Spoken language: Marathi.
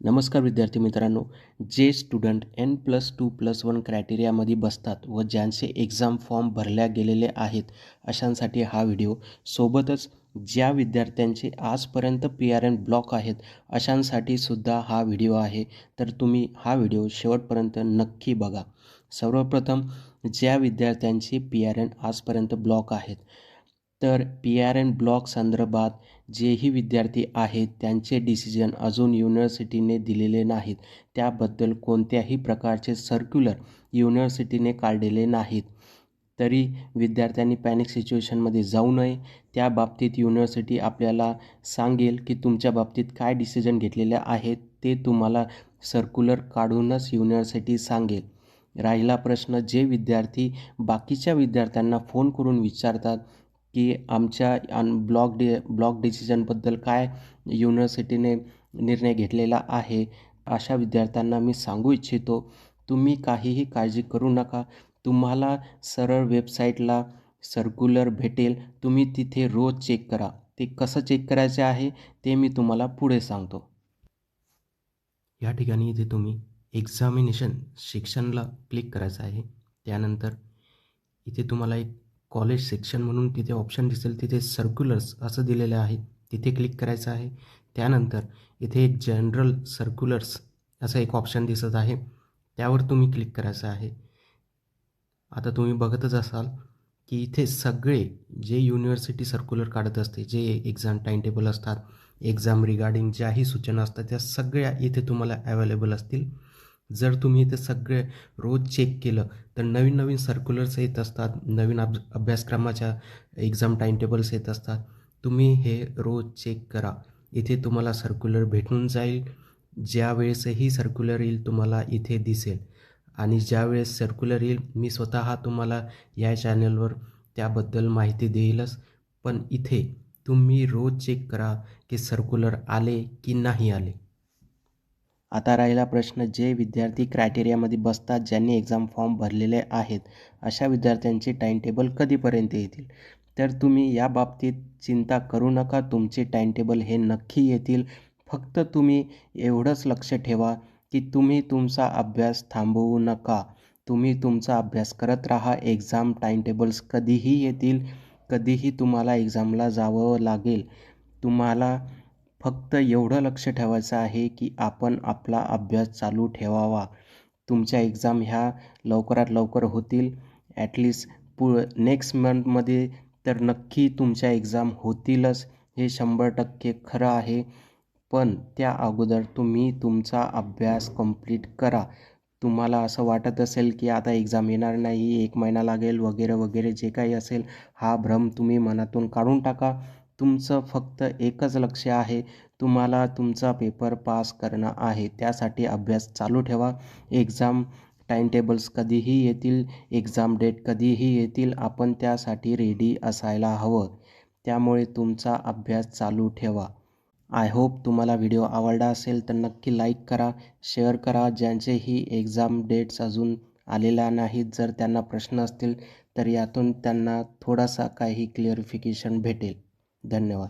नमस्कार विद्यार्थी मित्रांनो, जे स्टुडंट N+2+1 क्रायटेरियामध्ये बसतात व ज्यांचे एक्झाम फॉर्म भरल्या गेलेले आहेत अशांसाठी हा व्हिडिओ. सोबतच ज्या विद्यार्थ्यांचे आजपर्यंत PRN ब्लॉक आहेत अशांसाठी सुद्धा हा व्हिडिओ आहे. तर तुम्ही हा व्हिडिओ शेवटपर्यंत नक्की बघा. सर्वप्रथम ज्या विद्यार्थ्यांचे PRN आजपर्यंत ब्लॉक आहेत, तर PRN ब्लॉक संदर्भात जेही विद्यार्थी आहेत त्यांचे डिसिजन अजून युनिव्हर्सिटीने दिलेले नाहीत. त्याबद्दल कोणत्याही प्रकारचे सर्क्युलर युनिव्हर्सिटीने काढलेले नाहीत. तरी विद्यार्थ्यांनी पॅनिक सिच्युएशनमध्ये जाऊ नये. त्या बाबतीत युनिव्हर्सिटी आपल्याला सांगेल की तुमच्या बाबतीत काय डिसिजन घेतलेले आहेत ते तुम्हाला सर्क्युलर काढूनच युनिव्हर्सिटी सांगेल. राहिला प्रश्न, जे विद्यार्थी बाकीच्या विद्यार्थ्यांना फोन करून विचारतात की आमच्या ब्लॉक डिसिजनबद्दल काय युनिव्हर्सिटीने निर्णय घेतलेला आहे, अशा विद्यार्थ्यांना मी सांगू इच्छितो, तुम्ही काहीही काळजी करू नका. तुम्हाला सरळ वेबसाईटला सर्क्युलर भेटेल. तुम्ही तिथे रोज चेक करा. ते कसं चेक करायचे आहे ते मी तुम्हाला पुढे सांगतो. या ठिकाणी इथे तुम्ही एक्झामिनेशन सेक्शनला क्लिक करायचं आहे. त्यानंतर इथे तुम्हाला एक कॉलेज सेक्शन म्हणून तिथे ऑप्शन दिसेल, तिथे सर्क्युलर्स असं दिलेलं आहे, तिथे क्लिक करायचं आहे. त्यानंतर इथे एक जनरल सर्क्युलर्स असं एक ऑप्शन दिसत आहे, त्यावर तुम्ही क्लिक करायचं आहे. आता तुम्ही बघतच असाल की इथे सगळे जे युनिव्हर्सिटी सर्क्युलर काढत असते, जे एक्झाम टाईमटेबल असतात, एक्झाम रिगार्डिंग ज्याही सूचना असतात त्या सगळ्या इथे तुम्हाला अवेलेबल असतील. जर तुम्ही इथे सगळे रोज चेक केलं तर नवीन नवीन सर्क्युलर्स येत असतात, नवीन अभ्यासक्रमाच्या एक्झाम टाईमटेबल्स येत असतात. तुम्ही हे रोज चेक करा. इथे तुम्हाला सर्क्युलर भेटून जाईल. ज्यावेळेसही सर्क्युलर येईल तुम्हाला इथे दिसेल आणि ज्यावेळेस सर्क्युलर येईल मी स्वतः तुम्हाला या चॅनलवर त्याबद्दल माहिती देईलच. पण इथे तुम्ही रोज चेक करा की सर्क्युलर आले की नाही आले. आता राहिला प्रश्न, जे विद्यार्थी क्रायटेरियामध्ये बसतात, ज्यांनी एक्झाम फॉर्म भरलेले आहेत, अशा विद्यार्थ्यांचे टाईमटेबल कधीपर्यंत येतील? तर तुम्ही या बाबतीत चिंता करू नका. तुमचे टाईमटेबल हे नक्की येतील. फक्त तुम्ही एवढंच लक्ष ठेवा की तुम्ही तुमचा अभ्यास थांबवू नका. तुम्ही तुमचा अभ्यास करत राहा. एक्झाम टाईमटेबल्स कधीही येतील, कधीही तुम्हाला एक्झामला जावं लागेल. तुम्हाला फक्त एवढं लक्ष ठेवायचं आहे की आपण आपला अभ्यास चालू ठेवावा. तुमच्या एक्झाम ह्या लवकरात लवकर होतील. ॲटलिस्ट नेक्स्ट मंथमध्ये तर नक्की तुमच्या एक्झाम होतीलच, हे 100% खरं आहे. पण त्या अगोदर तुम्ही तुमचा अभ्यास कंप्लीट करा. तुम्हाला असं वाटत असेल की आता एक्झाम येणार नाही, 1 महिना लागेल वगैरे वगैरे, जे काही असेल हा भ्रम तुम्ही मनातून काढून टाका. तुमचं फक्त एकच लक्ष आहे, तुम्हाला तुमचा पेपर पास करणं आहे. त्यासाठी अभ्यास चालू ठेवा. एक्झाम टाईमटेबल्स कधीही येतील, एक्झाम डेट कधीही येतील, आपण त्यासाठी रेडी असायला हवं. त्यामुळे तुमचा अभ्यास चालू ठेवा. आय होप तुम्हाला व्हिडिओ आवडला असेल तर नक्की लाईक करा, शेअर करा. ज्यांचेही एक्झाम डेट्स अजून आलेल्या नाहीत, जर त्यांना प्रश्न असतील तर यातून त्यांना थोडासा काही क्लिअरिफिकेशन भेटेल. धन्यवाद.